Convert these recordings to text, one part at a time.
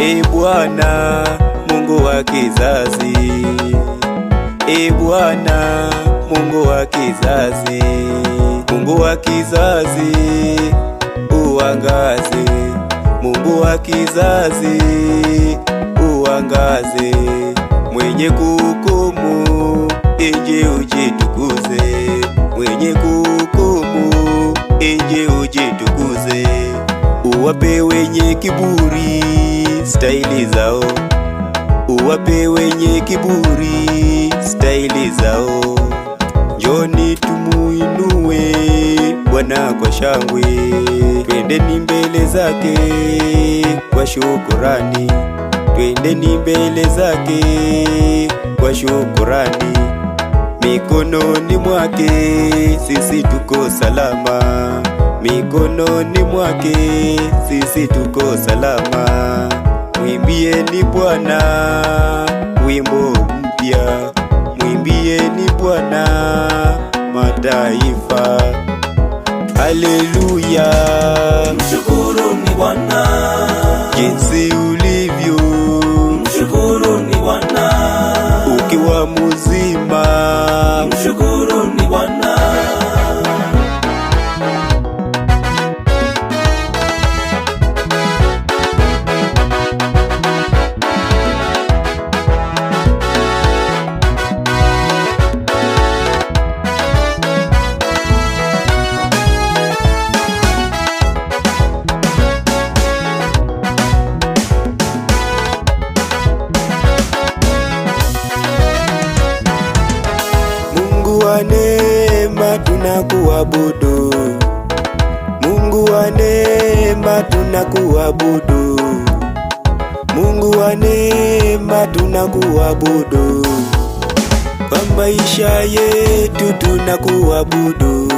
E Bwana Mungu wa kizazi, E Bwana Mungu wa kizazi, Mungu wa kizazi uangaze, Mungu wa kizazi uangaze, mwenye kuhukumu eje ujitukuze, mwenye kuhukumu eje ujitukuze. Uwape wenye kiburi staili zao, uwape wenye kiburi staili zao. Njoni tumuinue Bwana kwa shangwe, twendeni mbele zake kwa shukurani, twendeni mbele zake kwa shukurani. Mikononi mwake sisi tuko salama, mikononi mwake sisi tuko salama. Mwimbieni Bwana wimbo mpya, mwimbieni Bwana mataifa. Haleluya, mshukuruni Bwana jinsi ulivyo, mshukuruni Bwana ukiwa mzima, mshukuruni Bwana. Mungu wa neema tunakuabudu, Mungu wa neema tunakuabudu, Mungu wa neema tunakuabudu. Kwa maisha yetu tunakuabudu,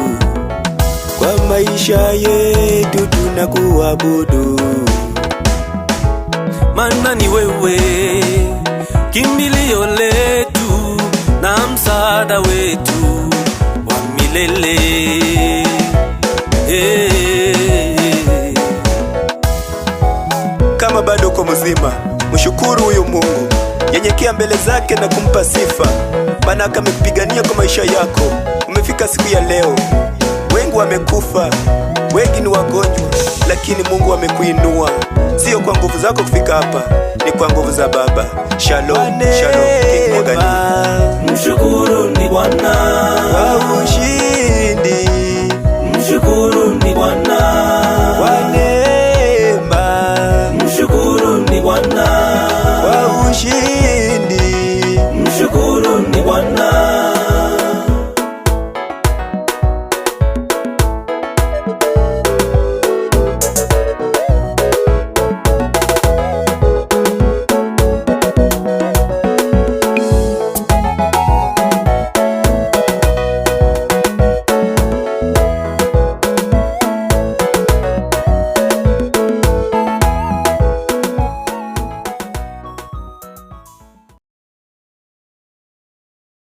kwa maisha yetu tunakuabudu. Maana ni wewe kimbilio letu na msaada wetu wa milele. Kama bado uko mzima, mshukuru huyu Mungu, nyenyekea mbele zake na kumpa sifa, maana amekupigania kwa maisha yako. Umefika siku ya leo. Wengi wamekufa, wengi ni wagonjwa, lakini Mungu amekuinua. Sio kwa nguvu zako kufika hapa, ni kwa nguvu za Baba. Shalom, shalom. Mshukuruni Bwana kwa ushindi